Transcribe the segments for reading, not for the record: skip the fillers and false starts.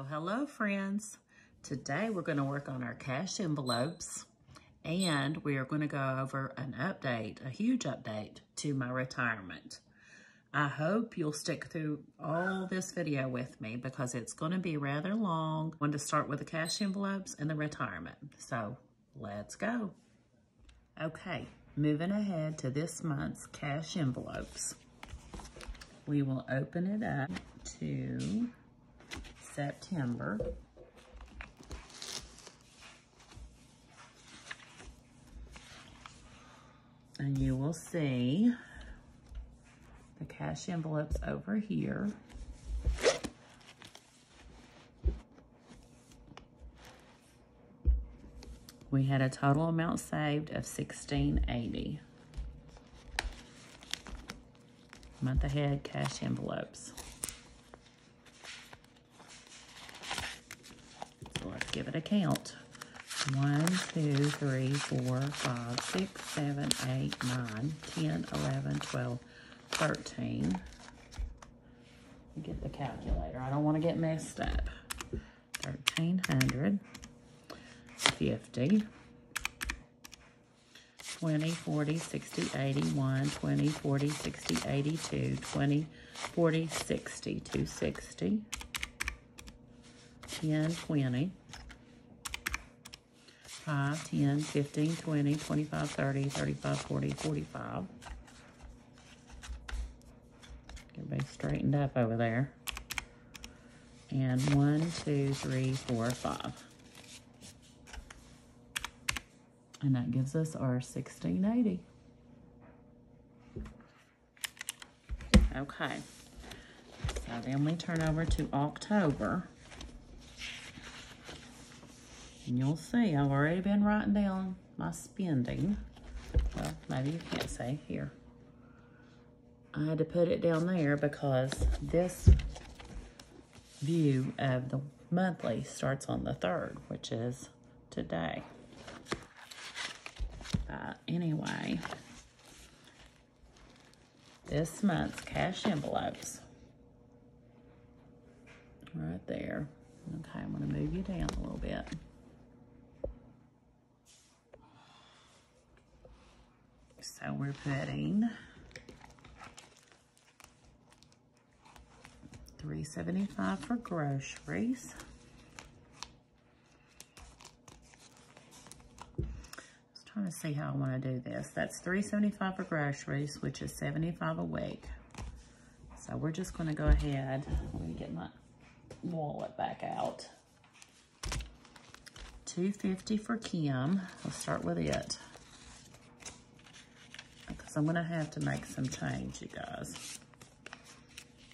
Well, hello friends. Today we're going to work on our cash envelopes and we are going to go over an update, a huge update to my retirement. I hope you'll stick through all this video with me because it's going to be rather long. I'm going to start with the cash envelopes and the retirement. So let's go. Okay, moving ahead to this month's cash envelopes. We will open it up to September. And you will see the cash envelopes over here. We had a total amount saved of $16.80. Month ahead cash envelopes. So let's give it a count. 1, 2, 3, 4, 5, 6, 7, 8, 9, 10, 11, 12, 13. Get the calculator. I don't want to get messed up. 1,300, 50, 20, 40, 60, 81, 20, 40, 60, 82, 20, 40, 60, 260, 10, 20, 5, 10, 15, 20, 25, 30, 35, 40, 45. Everybody straightened up over there. And 1, 2, 3, 4, 5. And that gives us our $16.80. Okay. So then we turn over to October. And you'll see I've already been writing down my spending. Well, maybe you can't see here. I had to put it down there because this view of the monthly starts on the 3rd, which is today. Anyway, this month's cash envelopes, right there. Okay, I'm going to move you down a little bit. So we're putting $3.75 for groceries. Trying to see how I want to do this. That's $3.75 for groceries, which is $75 a week. So we're just going to go ahead. Let me get my wallet back out. $2.50 for Kim. Let's start with it. Because I'm going to have to make some change, you guys.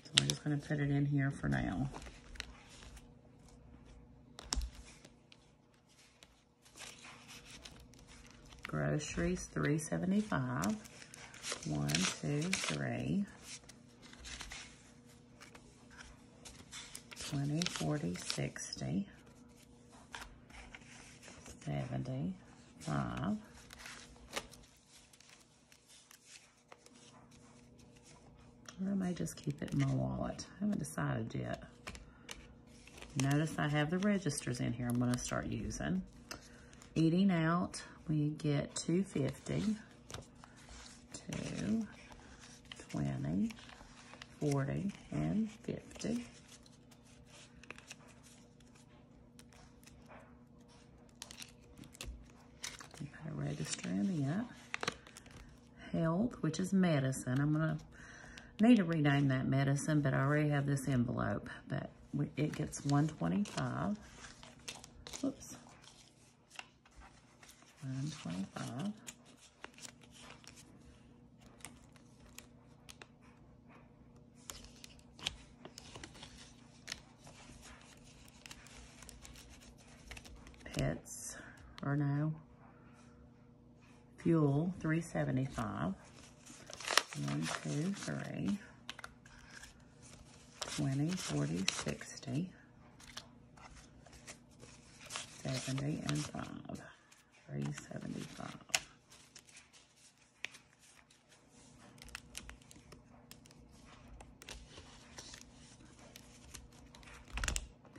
So we're just going to put it in here for now. Groceries, $3.75. 1, 2, 3. 20, 40, 60. 75. Or I may just keep it in my wallet. I haven't decided yet. Notice I have the registers in here I'm going to start using. Eating out, we get $2.50, 2, 20, 40, and 50. Put a register in it. Health, which is medicine. I'm going to need to rename that medicine, but I already have this envelope. But it gets $125. Whoops. $125. Pets, or no, fuel, $3.75. 1, 2, 3. 20, 40, 60. 70, and 5. $3.75.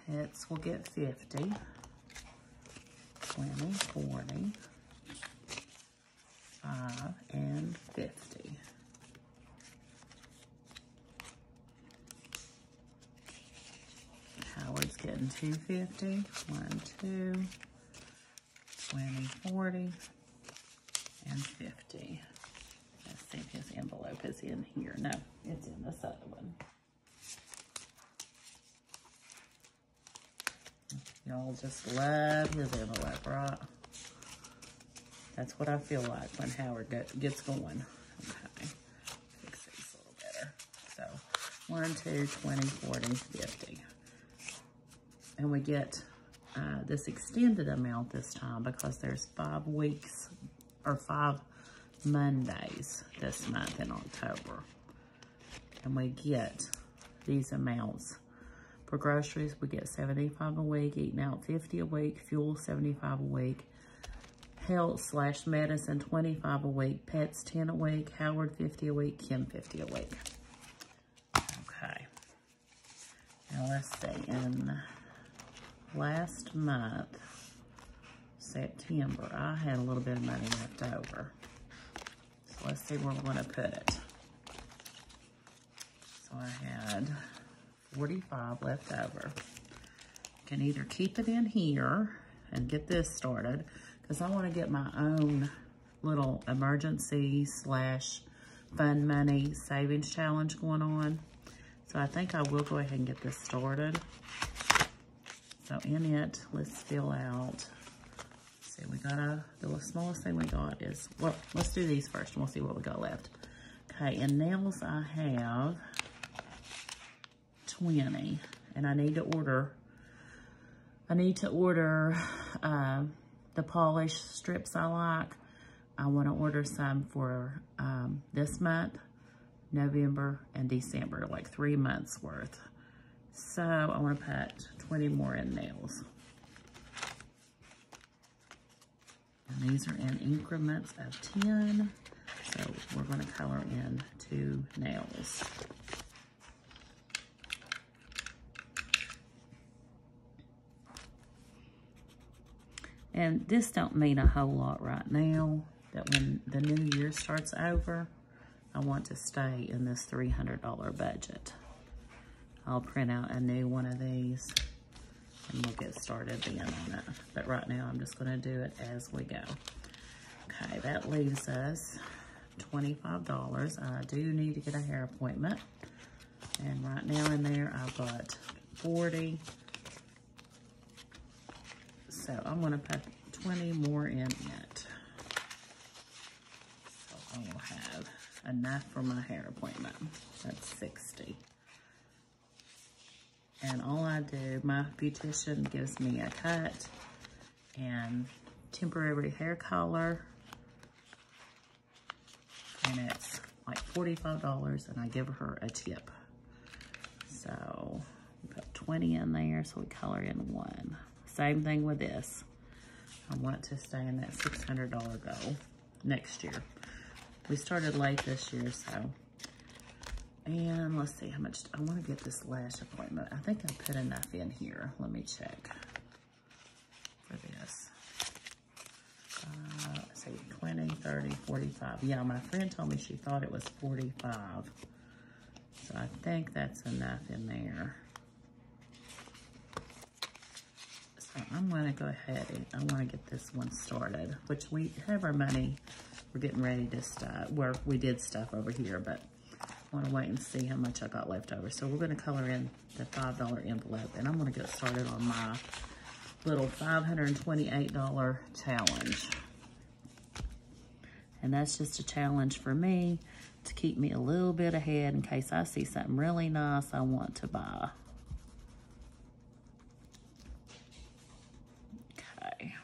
Pets will get 50, 20, 40, 5, and 50. Howard's getting 250, 1, 2, 20, 40, and 50. Let's see if his envelope is in here. No, it's in this other one. Y'all just love his envelope, right? That's what I feel like when Howard gets going. Okay, fix these a little better. So 1, 2, 20, 40, 50. And we get this extended amount this time because there's 5 weeks or 5 Mondays this month in October. And we get these amounts. For groceries, we get 75 a week, eating out 50 a week, fuel 75 a week, health/medicine 25 a week, pets 10 a week, Howard 50 a week, Kim 50 a week. Okay. Now let's see, in last month, September, I had a little bit of money left over. So let's see where we're gonna put it. So I had 45 left over. Can either keep it in here and get this started, because I want to get my own little emergency/fund money savings challenge going on. So I think I will go ahead and get this started. So in it, let's fill out, see, we got the smallest thing we got is, well, let's do these first and we'll see what we got left. Okay, in nails I have 20, and I need to order the polish strips I like. I want to order some for this month, November, and December, like 3 months worth. So I want to put 20 more in nails. And these are in increments of 10. So we're going to color in 2 nails. And this don't mean a whole lot right now, that when the new year starts over, I want to stay in this $300 budget. I'll print out a new one of these and we'll get started then on it. But right now I'm just gonna do it as we go. Okay, that leaves us $25. I do need to get a hair appointment. And right now in there I've got 40. So I'm gonna put 20 more in it. So I will have enough for my hair appointment. That's 60. And all I do, my beautician gives me a cut and temporary hair color. And it's like $45 and I give her a tip. So we put 20 in there, so we color in 1. Same thing with this. I want to stay in that $600 goal next year. We started late this year, so. And let's see how much, I want to get this lash appointment. I think I put enough in here. Let me check for this. Let's see, 20, 30, 45. Yeah, my friend told me she thought it was 45. So I think that's enough in there. So I'm going to go ahead and I want to get this one started, which we have our money. We're getting ready to start, where we did stuff over here, but I want to wait and see how much I got left over. So we're going to color in the $5 envelope, and I'm going to get started on my little $528 challenge. And that's just a challenge for me to keep me a little bit ahead in case I see something really nice I want to buy. Okay.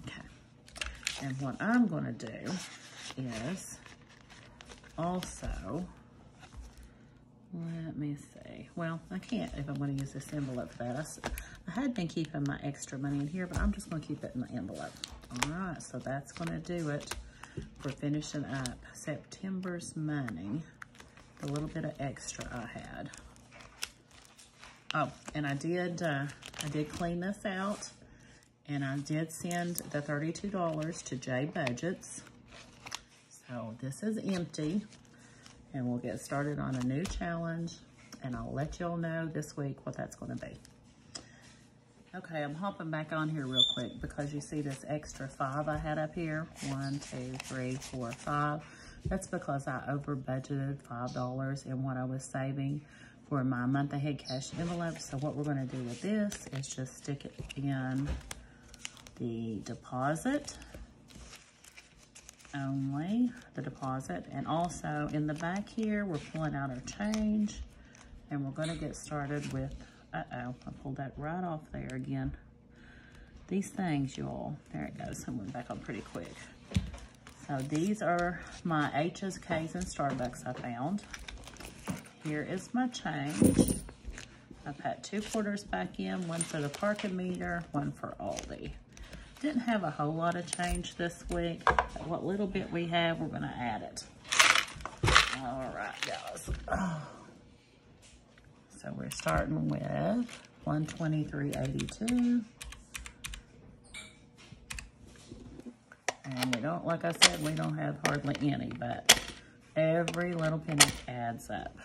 Okay. And what I'm going to do is also, let me see. Well, I can't if I'm going to use this envelope for that. I had been keeping my extra money in here, but I'm just going to keep it in the envelope. All right, so that's going to do it for finishing up September's money. the little bit of extra I had. Oh, and I did clean this out, and I did send the $32 to J Budgets. So this is empty, and we'll get started on a new challenge, and I'll let y'all know this week what that's going to be. Okay, I'm hopping back on here real quick because you see this extra 5 I had up here. 1, 2, 3, 4, 5. That's because I over budgeted $5 in what I was saving for my month ahead cash envelope. So what we're going to do with this is just stick it in the deposit, only the deposit, and also in the back here we're pulling out our change, and we're going to get started with, I pulled that right off there again. These things, y'all, there it goes. I went back on pretty quick. So these are my H's, K's, and Starbucks I found. Here is my change. I put 2 quarters back in, 1 for the parking meter, 1 for Aldi. Didn't have a whole lot of change this week, but what little bit we have, we're gonna add it. All right, guys. So we're starting with $123.82. And we don't, like I said, we don't have hardly any, but every little penny adds up.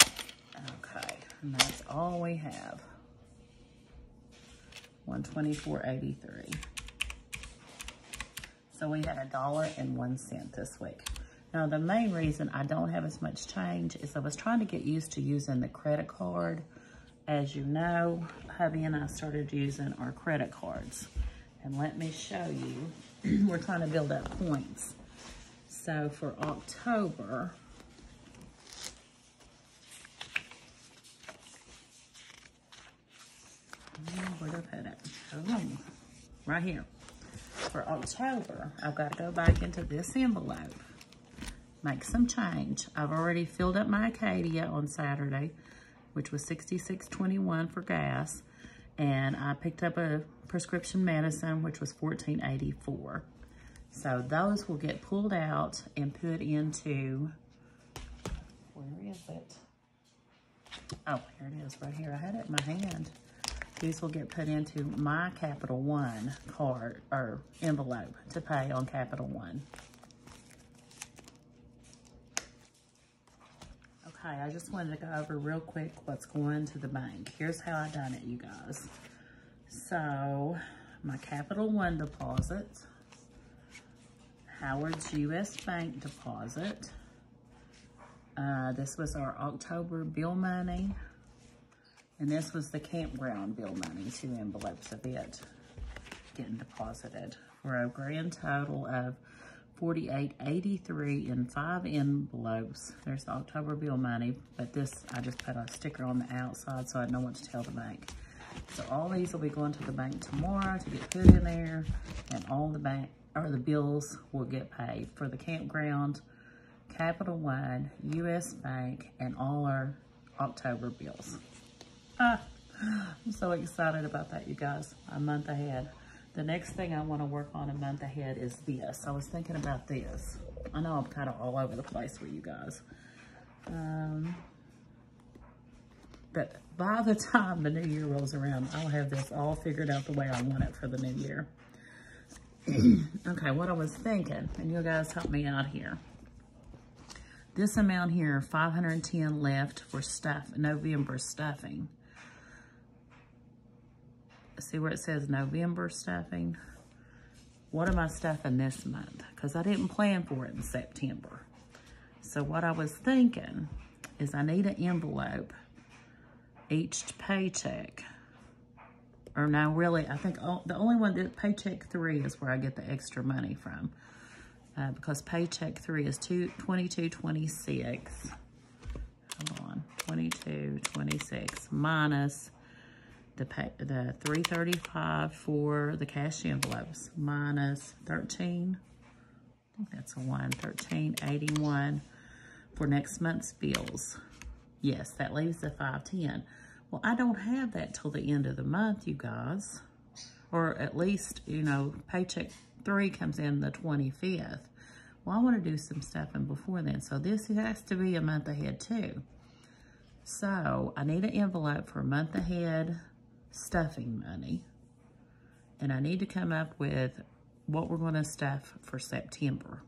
Okay, and that's all we have. $124.83. So we had $1.01 this week. Now, the main reason I don't have as much change is I was trying to get used to using the credit card. As you know, hubby and I started using our credit cards. And let me show you, we're trying to build up points. So for October, where did I put it? Oh, right here. For October, I've got to go back into this envelope, make some change. I've already filled up my Acadia on Saturday, which was $66.21 for gas, and I picked up a prescription medicine, which was $14.84. So those will get pulled out and put into, where is it? Oh, here it is, right here. I had it in my hand. These will get put into my Capital One card or envelope to pay on Capital One. Okay, I just wanted to go over real quick what's going to the bank. Here's how I done it, you guys. So, my Capital One deposit, Howard's U.S. Bank deposit. This was our October bill money. And this was the campground bill money, 2 envelopes of it getting deposited for a grand total of $48.83 in 5 envelopes. There's the October bill money, but this, I just put a sticker on the outside so I know what to tell the bank. So all these will be going to the bank tomorrow to get put in there, and all the bank, or the bills will get paid for the campground, Capital One, U.S. Bank, and all our October bills. I'm so excited about that, you guys. A month ahead. The next thing I want to work on a month ahead is this. I was thinking about this. I know I'm kind of all over the place with you guys. But by the time the new year rolls around, I'll have this all figured out the way I want it for the new year. Okay, what I was thinking, and you guys help me out here. This amount here, $510 left for November stuffing. See where it says November stuffing? What am I stuffing this month? Because I didn't plan for it in September. So what I was thinking is I need an envelope each paycheck. Or no, really, I think the only one that paycheck 3 is where I get the extra money from. Because paycheck 3 is $22.26. Hold on, $22.26 minus the $335 for the cash envelopes, minus 13. I think that's a 1. $13.81 for next month's bills. Yes, that leaves the $510. Well, I don't have that till the end of the month, you guys. Or at least, you know, paycheck 3 comes in the 25th. Well, I want to do some stuffing before then. So this has to be a month ahead too. So I need an envelope for a month ahead stuffing money. And I need to come up with what we're going to stuff for September.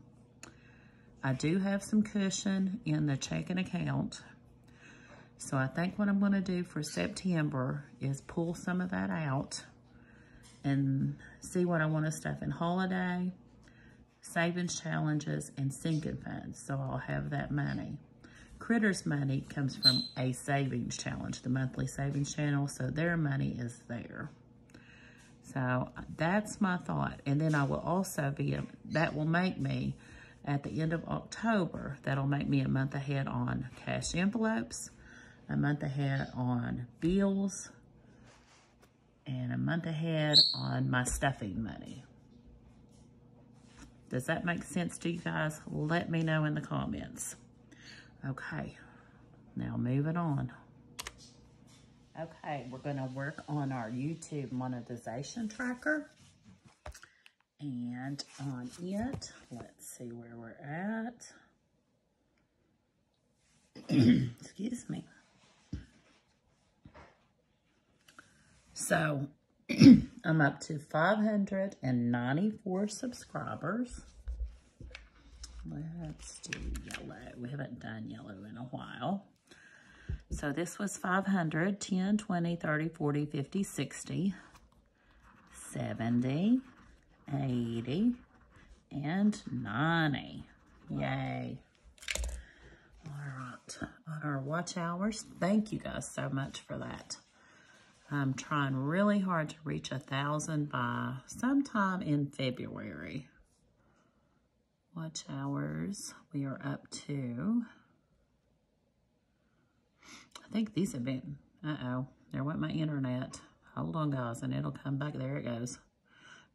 I do have some cushion in the checking account. So I think what I'm going to do for September is pull some of that out and see what I want to stuff in holiday, savings challenges, and sinking funds. So I'll have that money. Critters money comes from a savings challenge, the monthly savings channel. So their money is there. So that's my thought. And then I will also that will make me, at the end of October, that'll make me a month ahead on cash envelopes, a month ahead on bills, and a month ahead on my stuffing money. Does that make sense to you guys? Let me know in the comments. Okay, now moving on. Okay, we're gonna work on our YouTube monetization tracker. And on it, let's see where we're at. Excuse me. So, I'm up to 594 subscribers. Let's do yellow. We haven't done yellow in a while. So this was 500, 10, 20, 30, 40, 50, 60, 70, 80, and 90. Yay. All right. On our watch hours, thank you guys so much for that. I'm trying really hard to reach 1,000 by sometime in February. Watch hours, we are up to, I think these have been, there went my internet. Hold on, guys, and it'll come back. There it goes.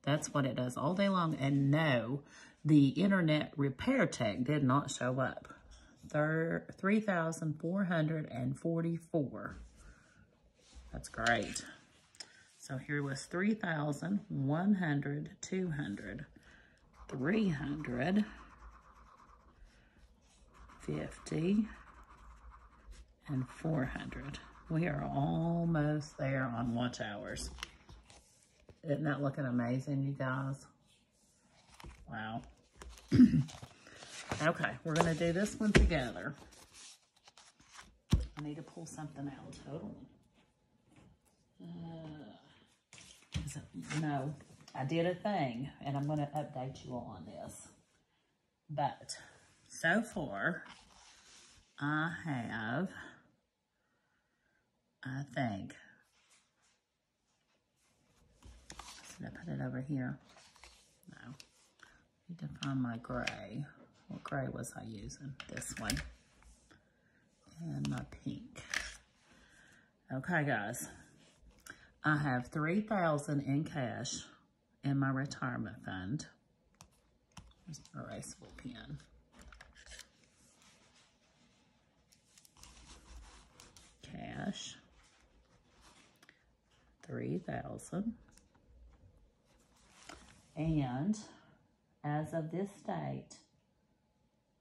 That's what it does all day long. And no, the internet repair tech did not show up. 3,444. That's great. So here was 3,000, 100, 200, 300, 50, and 400. We are almost there on watch hours. Isn't that looking amazing, you guys? Wow. Okay, we're going to do this one together. I need to pull something out. Hold on. No, I did a thing, and I'm going to update you all on this. But so far, I have, I think, should I put it over here? No. I need to find my gray. What gray was I using? This one. And my pink. Okay, guys. I have $3,000 in cash in my retirement fund. There's my erasable pen. Cash. 3,000. And as of this date,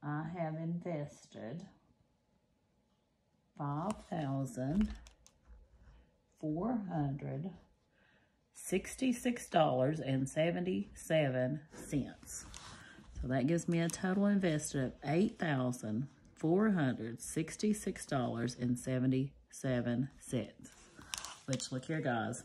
I have invested $5,466.77. So that gives me a total invested of $8,466.77. Which, look here, guys.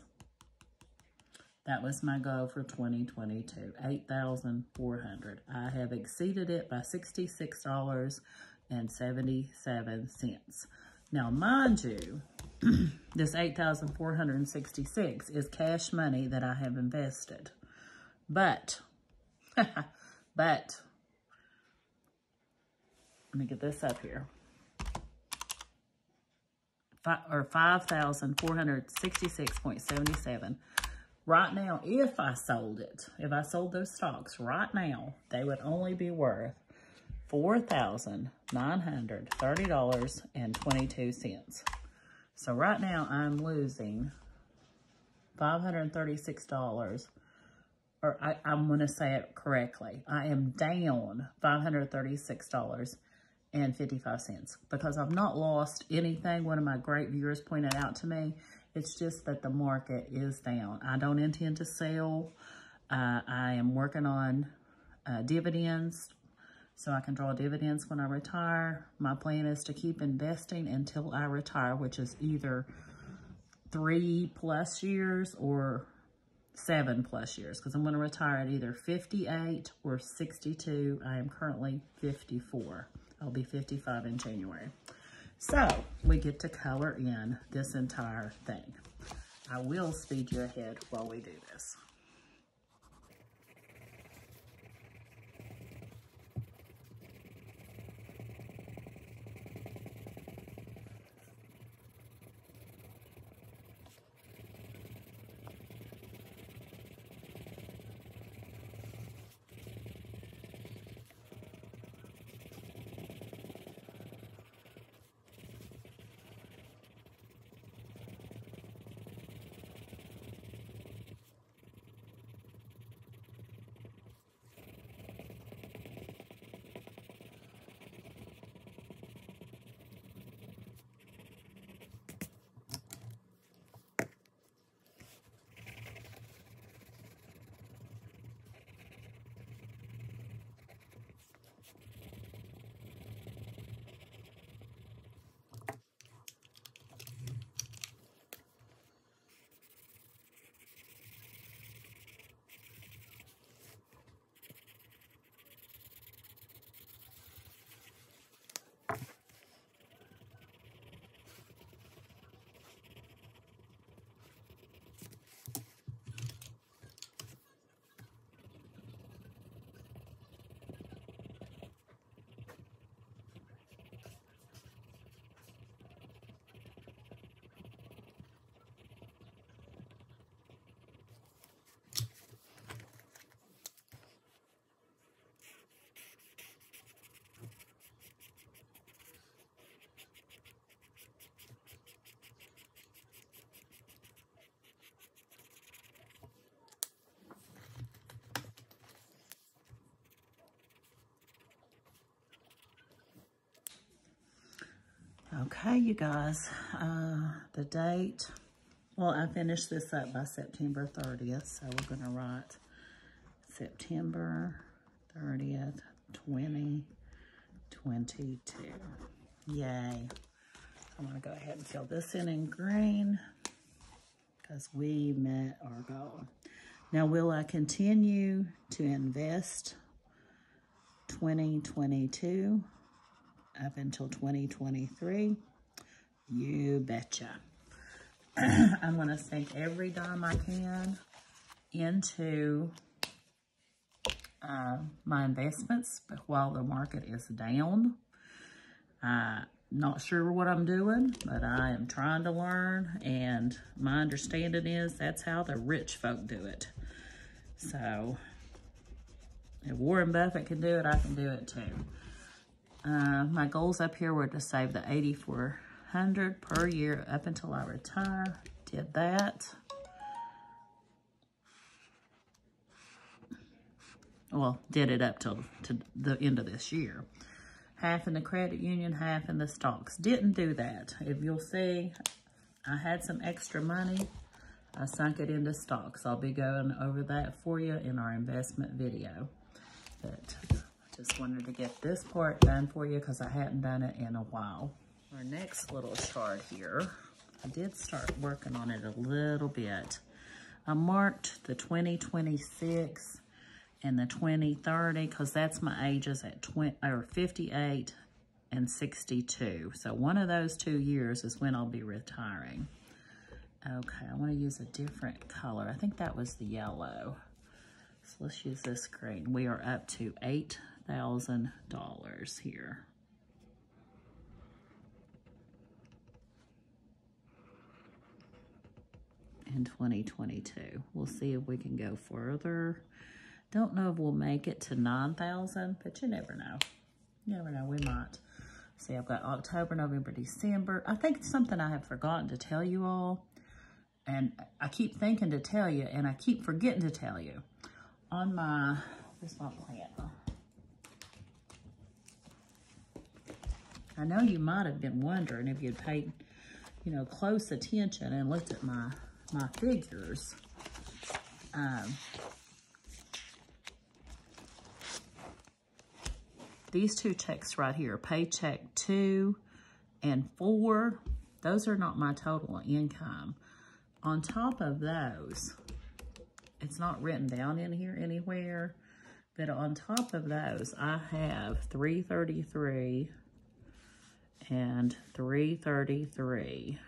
That was my goal for 2022, $8,400. I have exceeded it by $66.77. Now, mind you, this $8,466 is cash money that I have invested. But, let me get this up here. $5,466.77. Right now, if I sold it, if I sold those stocks right now, they would only be worth $4,930.22. So right now, I'm losing $536 or I'm going to say it correctly. I am down $536.55 because I've not lost anything. One of my great viewers pointed out to me, it's just that the market is down. I don't intend to sell. I am working on dividends, so I can draw dividends when I retire. My plan is to keep investing until I retire, which is either 3+ years or 7+ years, because I'm going to retire at either 58 or 62. I am currently 54. I'll be 55 in January. So we get to color in this entire thing. I will speed you ahead while we do this. Okay, you guys, the date, well, I finished this up by September 30th, so we're going to write September 30th, 2022. Yay. I'm going to go ahead and fill this in green because we met our goal. Now, will I continue to invest 2022 up until 2023? You betcha. I'm going to sink every dime I can into my investments while the market is down. Not sure what I'm doing, but I am trying to learn, and my understanding is that's how the rich folk do it. So if Warren Buffett can do it, I can do it too. My goals up here were to save the $8,400 per year up until I retire. Did that. Well, did it up to the end of this year. Half in the credit union, half in the stocks. Didn't do that. If you'll see, I had some extra money. I sunk it into stocks. I'll be going over that for you in our investment video. But just wanted to get this part done for you because I hadn't done it in a while. Our next little chart here, I did start working on it a little bit. I marked the 2026 and the 2030 because that's my ages at 58 and 62. So one of those 2 years is when I'll be retiring. Okay, I want to use a different color. I think that was the yellow. So let's use this green. We are up to $8,000 here. In 2022. We'll see if we can go further. Don't know if we'll make it to 9,000, but you never know. You never know, we might. See, I've got October, November, December. I think it's something I have forgotten to tell you all. And I keep thinking to tell you, and I keep forgetting to tell you. on my, where's my plant? I know you might have been wondering if you'd paid, you know, close attention and looked at my figures. These two checks right here, paycheck 2 and 4, those are not my total income. On top of those, it's not written down in here anywhere, but on top of those, I have $333 and $333.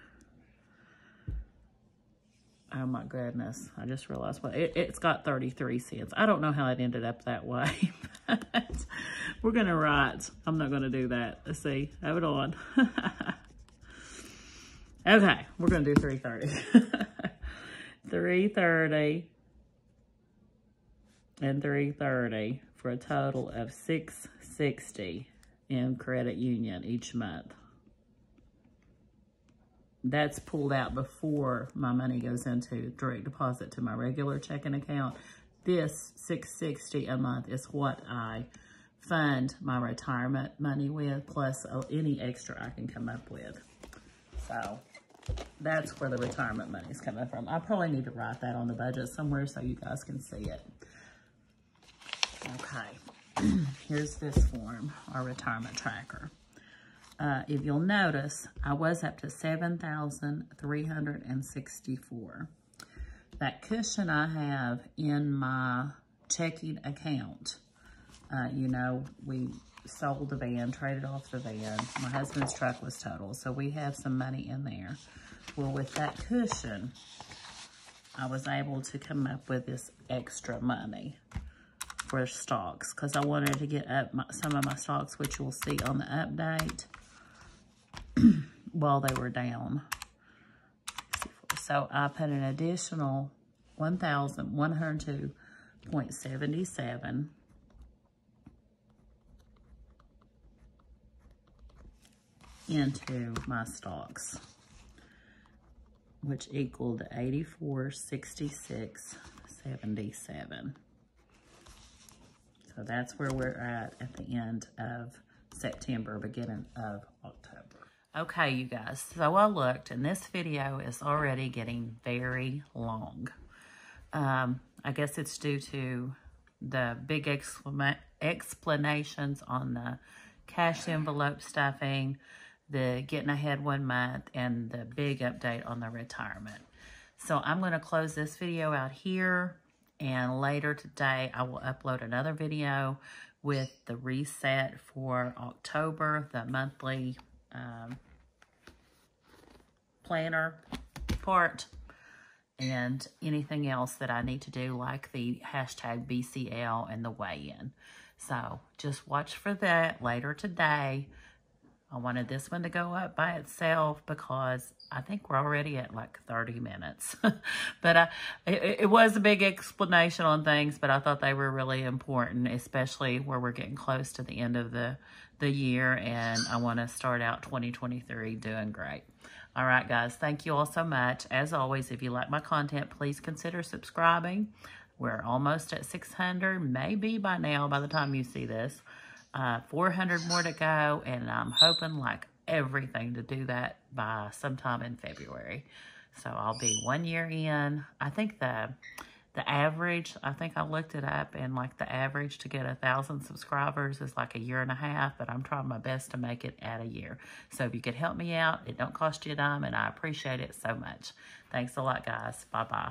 Oh my goodness, I just realized what it's got 33 cents. I don't know how it ended up that way, but we're gonna write. I'm not gonna do that. Let's see, hold on. Okay, we're gonna do 330. 330 and 330 for a total of $660 in credit union each month. That's pulled out before my money goes into direct deposit to my regular checking account. This $660 a month is what I fund my retirement money with, plus any extra I can come up with. So that's where the retirement money is coming from. I probably need to write that on the budget somewhere so you guys can see it. Okay, here's this form, our retirement tracker. If you'll notice, I was up to $7,364. That cushion I have in my checking account, you know, we sold the van, traded off the van. My husband's truck was totaled, so we have some money in there. Well, with that cushion, I was able to come up with this extra money for stocks because I wanted to get up some of my stocks, which you'll see on the update, while they were down. So I put an additional 1,102.77 into my stocks, which equaled 8466.77. So that's where we're at the end of September, beginning of October. Okay, you guys, so I looked, and this video is already getting very long. I guess it's due to the big explanations on the cash envelope stuffing, the getting ahead 1 month, and the big update on the retirement. So I'm going to close this video out here, and later today I will upload another video with the reset for October, the monthly planner part, and anything else that I need to do, like the hashtag BCL and the weigh-in. So just watch for that later today. I wanted this one to go up by itself because I think we're already at like 30 minutes. But it was a big explanation on things, but I thought they were really important, especially where we're getting close to the end of the year, and I want to start out 2023 doing great. All right, guys, thank you all so much. As always, if you like my content, please consider subscribing. We're almost at 600, maybe by now, by the time you see this. 400 more to go, and I'm hoping like everything to do that by sometime in February. So I'll be 1 year in. I think the average, I think I looked it up, and like the average to get 1,000 subscribers is like 1.5 years, but I'm trying my best to make it at a year. So if you could help me out, it don't cost you a dime, and I appreciate it so much. Thanks a lot, guys. Bye-bye.